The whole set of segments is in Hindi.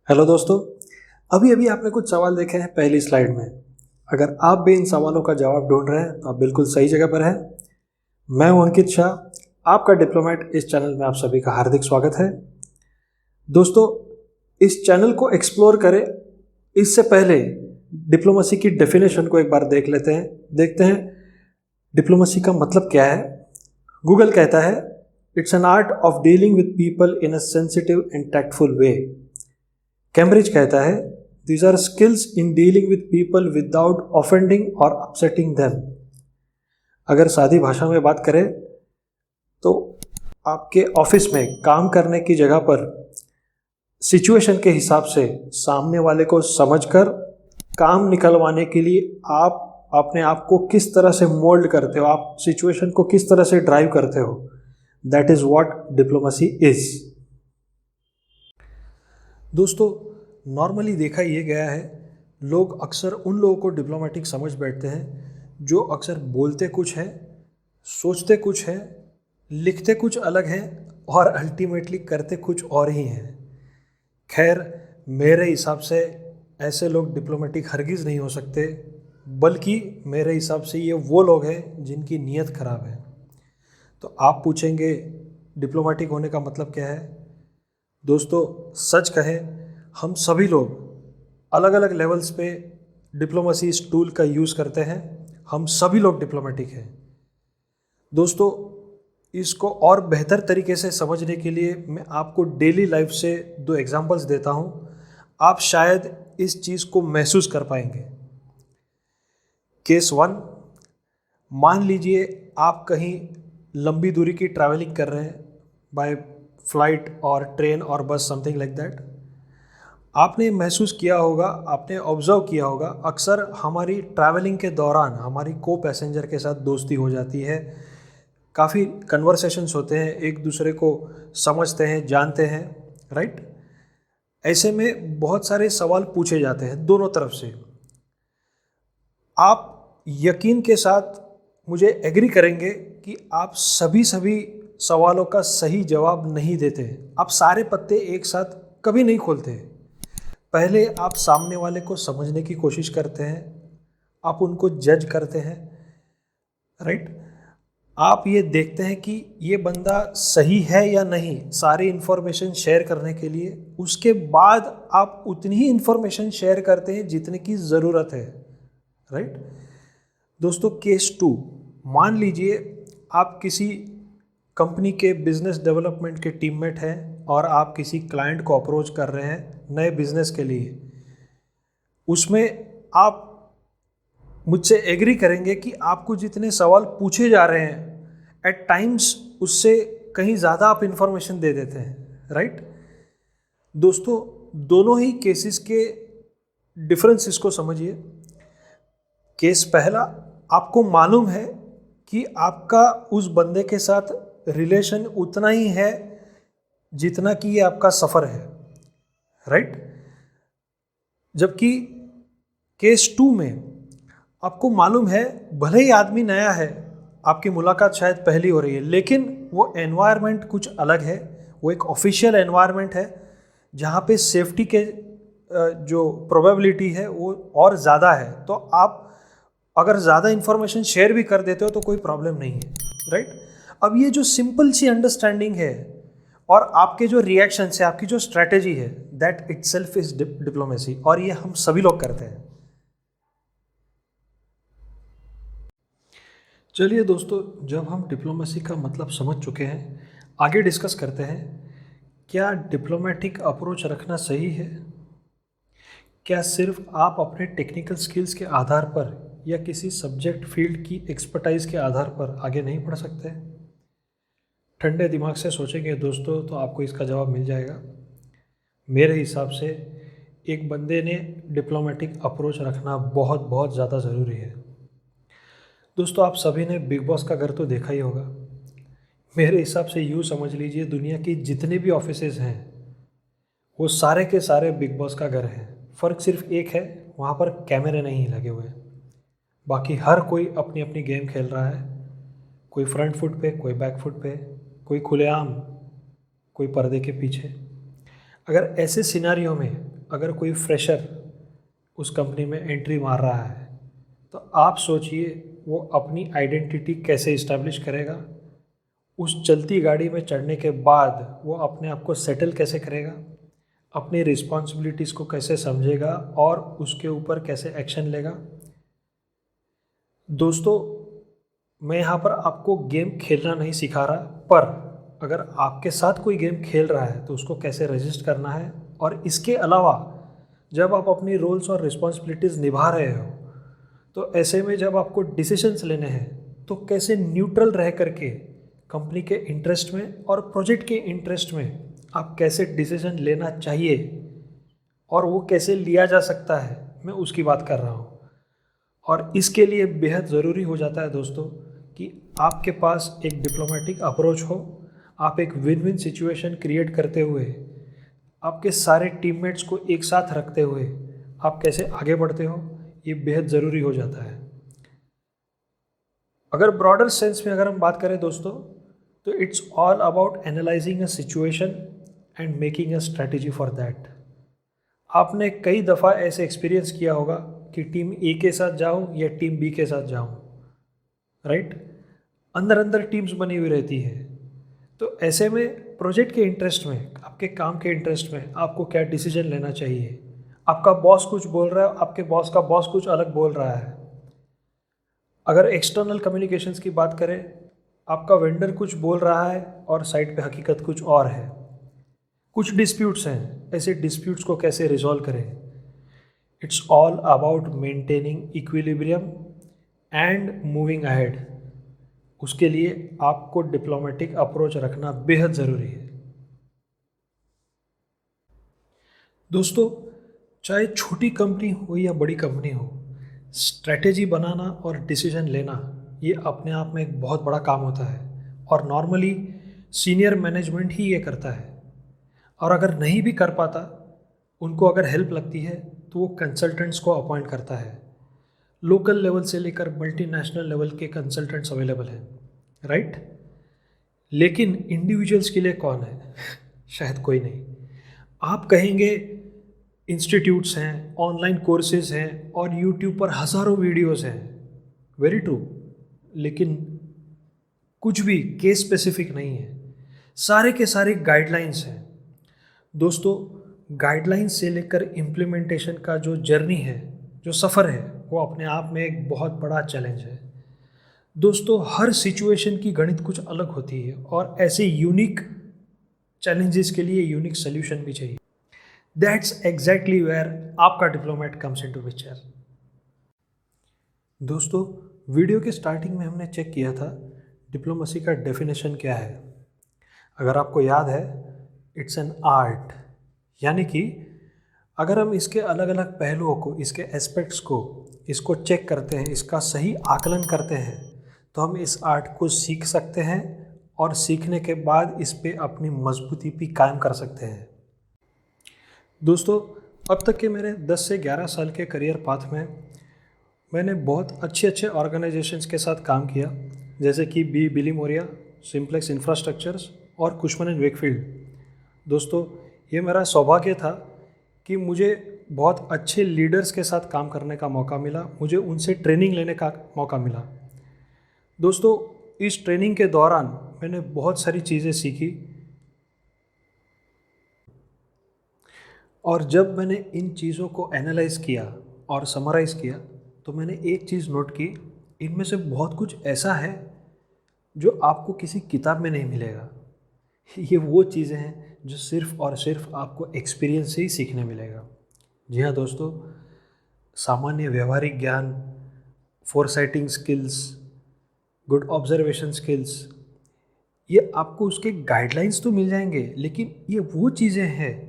हेलो दोस्तों। अभी अभी आपने कुछ सवाल देखे हैं पहली स्लाइड में। अगर आप भी इन सवालों का जवाब ढूंढ रहे हैं तो आप बिल्कुल सही जगह पर हैं। मैं हूं अंकित शाह, आपका डिप्लोमेट। इस चैनल में आप सभी का हार्दिक स्वागत है। दोस्तों, इस चैनल को एक्सप्लोर करें इससे पहले डिप्लोमेसी की डेफिनेशन को एक बार देखते हैं डिप्लोमेसी का मतलब क्या है। गूगल कहता है it's an art of dealing with people in a sensitive and tactful way. Cambridge कहता है these are skills in dealing with people without offending और अपसेटिंग देम। अगर सादी भाषा में बात करें तो आपके ऑफिस में काम करने की जगह पर सिचुएशन के हिसाब से सामने वाले को समझकर काम निकलवाने के लिए आप अपने आप को किस तरह से मोल्ड करते हो, आप सिचुएशन को किस तरह से ड्राइव करते हो, that is what diplomacy is. दोस्तों, नॉर्मली देखा ये गया है लोग अक्सर उन लोगों को डिप्लोमेटिक समझ बैठते हैं जो अक्सर बोलते कुछ है, सोचते कुछ है, लिखते कुछ अलग है और अल्टीमेटली करते कुछ और ही हैं। खैर, मेरे हिसाब से ऐसे लोग डिप्लोमेटिक हरगिज़ नहीं हो सकते, बल्कि मेरे हिसाब से ये वो लोग हैं जिनकी नीयत ख़राब है। तो आप पूछेंगे डिप्लोमेटिक होने का मतलब क्या है। दोस्तों, सच कहें हम सभी लोग अलग अलग लेवल्स पे डिप्लोमेसी इस टूल का यूज़ करते हैं। हम सभी लोग डिप्लोमेटिक हैं। दोस्तों, इसको और बेहतर तरीके से समझने के लिए मैं आपको डेली लाइफ से दो एग्जांपल्स देता हूँ। आप शायद इस चीज़ को महसूस कर पाएंगे। केस 1, मान लीजिए आप कहीं लंबी दूरी की ट्रैवलिंग कर रहे हैं बाय फ्लाइट और ट्रेन और बस, समथिंग लाइक दैट। आपने महसूस किया होगा, आपने ऑब्जर्व किया होगा, अक्सर हमारी ट्रैवलिंग के दौरान हमारी को पैसेंजर के साथ दोस्ती हो जाती है। काफ़ी कन्वर्सेशंस होते हैं, एक दूसरे को समझते हैं, जानते हैं, राइट। ऐसे में बहुत सारे सवाल पूछे जाते हैं दोनों तरफ से। आप यकीन के साथ मुझे एग्री करेंगे कि आप सभी सवालों का सही जवाब नहीं देते। आप सारे पत्ते एक साथ कभी नहीं खोलते। पहले आप सामने वाले को समझने की कोशिश करते हैं, आप उनको जज करते हैं, राइट। आप ये देखते हैं कि ये बंदा सही है या नहीं, सारी इन्फॉर्मेशन शेयर करने के लिए। उसके बाद आप उतनी ही इन्फॉर्मेशन शेयर करते हैं जितने की ज़रूरत है, राइट। दोस्तों, केस 2, मान लीजिए आप किसी कंपनी के बिजनेस डेवलपमेंट के टीममेट हैं और आप किसी क्लाइंट को अप्रोच कर रहे हैं नए बिजनेस के लिए। उसमें आप मुझसे एग्री करेंगे कि आपको जितने सवाल पूछे जा रहे हैं एट टाइम्स उससे कहीं ज़्यादा आप इंफॉर्मेशन दे देते हैं, राइट। दोस्तों, दोनों ही केसेस के डिफरेंसेस को समझिए। केस पहला, आपको मालूम है कि आपका उस बंदे के साथ रिलेशन उतना ही है जितना कि ये आपका सफ़र है, राइट। जबकि केस 2 में आपको मालूम है भले ही आदमी नया है, आपकी मुलाकात शायद पहली हो रही है, लेकिन वो एनवायरनमेंट कुछ अलग है। वो एक ऑफिशियल एनवायरनमेंट है जहाँ पे सेफ्टी के जो प्रोबेबिलिटी है वो और ज़्यादा है। तो आप अगर ज़्यादा इन्फॉर्मेशन शेयर भी कर देते हो तो कोई प्रॉब्लम नहीं है, राइट। अब ये जो सिंपल सी अंडरस्टैंडिंग है और आपके जो रिएक्शन है, आपकी जो स्ट्रैटेजी है, दैट इटसेल्फ इज डिप्लोमेसी। और ये हम सभी लोग करते हैं। चलिए दोस्तों, जब हम डिप्लोमेसी का मतलब समझ चुके हैं, आगे डिस्कस करते हैं क्या डिप्लोमेटिक अप्रोच रखना सही है। क्या सिर्फ आप अपने टेक्निकल स्किल्स के आधार पर या किसी सब्जेक्ट फील्ड की एक्सपर्टाइज के आधार पर आगे नहीं बढ़ सकते। ठंडे दिमाग से सोचेंगे दोस्तों तो आपको इसका जवाब मिल जाएगा। मेरे हिसाब से एक बंदे ने डिप्लोमेटिक अप्रोच रखना बहुत बहुत ज़्यादा ज़रूरी है। दोस्तों, आप सभी ने बिग बॉस का घर तो देखा ही होगा। मेरे हिसाब से यूँ समझ लीजिए दुनिया की जितने भी ऑफिसेज हैं वो सारे के सारे बिग बॉस का घर है। फ़र्क सिर्फ एक है, वहाँ पर कैमरे नहीं लगे हुए। बाकी हर कोई अपनी अपनी गेम खेल रहा है। कोई फ्रंट फुट पे, कोई बैक फुट पे, कोई खुलेआम, कोई पर्दे के पीछे। अगर ऐसे सिनारियों में अगर कोई फ्रेशर उस कंपनी में एंट्री मार रहा है तो आप सोचिए वो अपनी आइडेंटिटी कैसे इस्टेब्लिश करेगा। उस चलती गाड़ी में चढ़ने के बाद वो अपने आप को सेटल कैसे करेगा, अपनी रिस्पॉन्सिबिलिटीज़ को कैसे समझेगा और उसके ऊपर कैसे एक्शन लेगा। दोस्तों, मैं यहाँ पर आपको गेम खेलना नहीं सिखा रहा, पर अगर आपके साथ कोई गेम खेल रहा है तो उसको कैसे रजिस्ट करना है, और इसके अलावा जब आप अपनी रोल्स और रिस्पॉन्सिबिलिटीज़ निभा रहे हो तो ऐसे में जब आपको डिसीजंस लेने हैं तो कैसे न्यूट्रल रह करके कंपनी के इंटरेस्ट में और प्रोजेक्ट के इंटरेस्ट में आप कैसे डिसीजन लेना चाहिए और वो कैसे लिया जा सकता है, मैं उसकी बात कर रहा हूँ। और इसके लिए बेहद ज़रूरी हो जाता है दोस्तों कि आपके पास एक डिप्लोमेटिक अप्रोच हो। आप एक विन विन सिचुएशन क्रिएट करते हुए आपके सारे टीममेट्स को एक साथ रखते हुए आप कैसे आगे बढ़ते हो, ये बेहद ज़रूरी हो जाता है। अगर ब्रॉडर सेंस में अगर हम बात करें दोस्तों, तो it's all about analysing a situation and making a strategy for that. आपने कई दफ़ा ऐसे एक्सपीरियंस किया होगा कि टीम ए के साथ जाऊं या टीम बी के साथ जाऊं, राइट। अंदर अंदर टीम्स बनी हुई रहती है। तो ऐसे में प्रोजेक्ट के इंटरेस्ट में, आपके काम के इंटरेस्ट में आपको क्या डिसीजन लेना चाहिए। आपका बॉस कुछ बोल रहा है, आपके बॉस का बॉस कुछ अलग बोल रहा है। अगर एक्सटर्नल कम्युनिकेशंस की बात करें, आपका वेंडर कुछ बोल रहा है और साइड पे हकीकत कुछ और है। कुछ डिस्प्यूट्स हैं, ऐसे डिस्प्यूट्स को कैसे रिजॉल्व करें। It's all about maintaining equilibrium and moving ahead. उसके लिए आपको डिप्लोमेटिक अप्रोच रखना बेहद ज़रूरी है। दोस्तों, चाहे छोटी कंपनी हो या बड़ी कंपनी हो, स्ट्रैटेजी बनाना और डिसीजन लेना ये अपने आप में एक बहुत बड़ा काम होता है, और नॉर्मली सीनियर मैनेजमेंट ही ये करता है। और अगर नहीं भी कर पाता, उनको अगर हेल्प लगती है तो वो कंसल्टेंट्स को अपॉइंट करता है। लोकल लेवल से लेकर मल्टीनेशनल लेवल के कंसल्टेंट्स अवेलेबल हैं, राइट। लेकिन इंडिविजुअल्स के लिए कौन है? शायद कोई नहीं। आप कहेंगे इंस्टीट्यूट्स हैं, ऑनलाइन कोर्सेज हैं और यूट्यूब पर हज़ारों वीडियोस हैं, वेरी ट्रू। लेकिन कुछ भी केस स्पेसिफिक नहीं है, सारे के सारे गाइडलाइंस हैं। दोस्तों, गाइडलाइंस से लेकर इम्प्लीमेंटेशन का जो जर्नी है, जो सफ़र है, वो अपने आप में एक बहुत बड़ा चैलेंज है। दोस्तों, हर सिचुएशन की गणित कुछ अलग होती है और ऐसे यूनिक चैलेंजेस के लिए यूनिक सोल्यूशन भी चाहिए। दैट्स एग्जैक्टली वेयर आपका डिप्लोमेट कम्स इनटू पिक्चर। दोस्तों, वीडियो के स्टार्टिंग में हमने चेक किया था डिप्लोमेसी का डेफिनेशन क्या है। अगर आपको याद है, इट्स एन आर्ट, यानी कि अगर हम इसके अलग अलग पहलुओं को, इसके एस्पेक्ट्स को, इसको चेक करते हैं, इसका सही आकलन करते हैं, तो हम इस आर्ट को सीख सकते हैं और सीखने के बाद इस पे अपनी मजबूती भी कायम कर सकते हैं। दोस्तों, अब तक के मेरे 10 से 11 साल के करियर पाथ में मैंने बहुत अच्छे अच्छे ऑर्गेनाइजेशंस के साथ काम किया, जैसे कि बिली मोरिया, सिम्प्लेक्स इंफ्रास्ट्रक्चर्स और कुशमन एंड वेकफील्ड। दोस्तों, ये मेरा सौभाग्य था कि मुझे बहुत अच्छे लीडर्स के साथ काम करने का मौका मिला, मुझे उनसे ट्रेनिंग लेने का मौका मिला। दोस्तों, इस ट्रेनिंग के दौरान मैंने बहुत सारी चीज़ें सीखी, और जब मैंने इन चीज़ों को एनालाइज़ किया और समराइज़ किया तो मैंने एक चीज़ नोट की, इनमें से बहुत कुछ ऐसा है जो आपको किसी किताब में नहीं मिलेगा। ये वो चीज़ें हैं जो सिर्फ़ और सिर्फ आपको एक्सपीरियंस से ही सीखने मिलेगा। जी हाँ दोस्तों, सामान्य व्यवहारिक ज्ञान, फोरसाइटिंग स्किल्स, गुड ऑब्जर्वेशन स्किल्स, ये आपको उसके गाइडलाइंस तो मिल जाएंगे, लेकिन ये वो चीज़ें हैं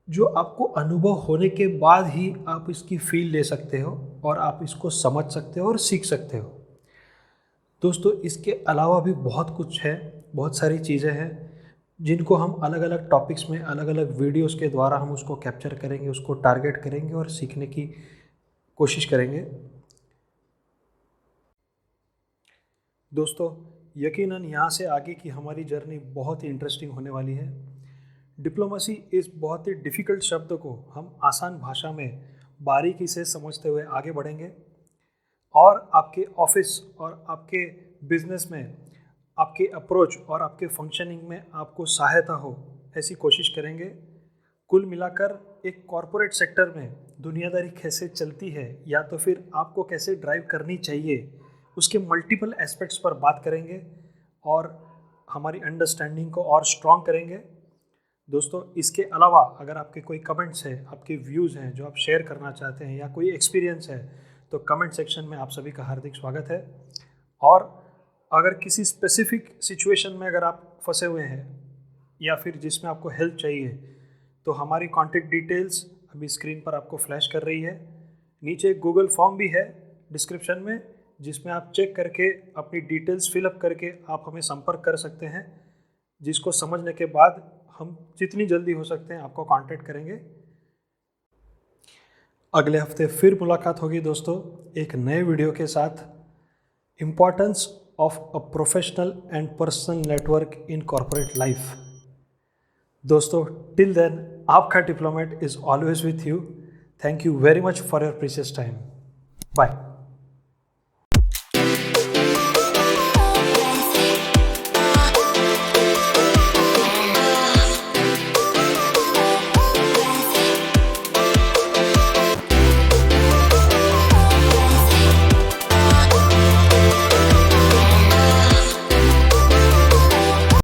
जो आपको अनुभव होने के बाद ही आप इसकी फील ले सकते हो और आप इसको समझ सकते हो और सीख सकते हो। दोस्तों, इसके अलावा भी बहुत कुछ है, बहुत सारी चीज़ें हैं जिनको हम अलग अलग टॉपिक्स में, अलग अलग वीडियोस के द्वारा हम उसको कैप्चर करेंगे, उसको टारगेट करेंगे और सीखने की कोशिश करेंगे। दोस्तों, यकीनन यहाँ से आगे की हमारी जर्नी बहुत ही इंटरेस्टिंग होने वाली है। डिप्लोमेसी इस बहुत ही डिफ़िकल्ट शब्द को हम आसान भाषा में बारीकी से समझते हुए आगे बढ़ेंगे और आपके ऑफिस और आपके बिजनेस में आपके अप्रोच और आपके फंक्शनिंग में आपको सहायता हो ऐसी कोशिश करेंगे। कुल मिलाकर एक कॉरपोरेट सेक्टर में दुनियादारी कैसे चलती है या तो फिर आपको कैसे ड्राइव करनी चाहिए, उसके मल्टीपल एस्पेक्ट्स पर बात करेंगे और हमारी अंडरस्टैंडिंग को और स्ट्रॉन्ग करेंगे। दोस्तों, इसके अलावा अगर आपके कोई कमेंट्स हैं, आपके व्यूज़ हैं जो आप शेयर करना चाहते हैं या कोई एक्सपीरियंस है तो कमेंट सेक्शन में आप सभी का हार्दिक स्वागत है। और अगर किसी स्पेसिफिक सिचुएशन में अगर आप फंसे हुए हैं या फिर जिसमें आपको हेल्प चाहिए तो हमारी कॉन्टैक्ट डिटेल्स अभी स्क्रीन पर आपको फ्लैश कर रही है। नीचे एक गूगल फॉर्म भी है डिस्क्रिप्शन में जिसमें आप चेक करके अपनी डिटेल्स फिलअप करके आप हमें संपर्क कर सकते हैं, जिसको समझने के बाद हम जितनी जल्दी हो सकते हैं आपको कांटेक्ट करेंगे। अगले हफ्ते फिर मुलाकात होगी दोस्तों एक नए वीडियो के साथ। Importance of a professional and personal network in corporate life. दोस्तों, टिल देन आपका diplomat is always with you. Thank you very much for your precious time.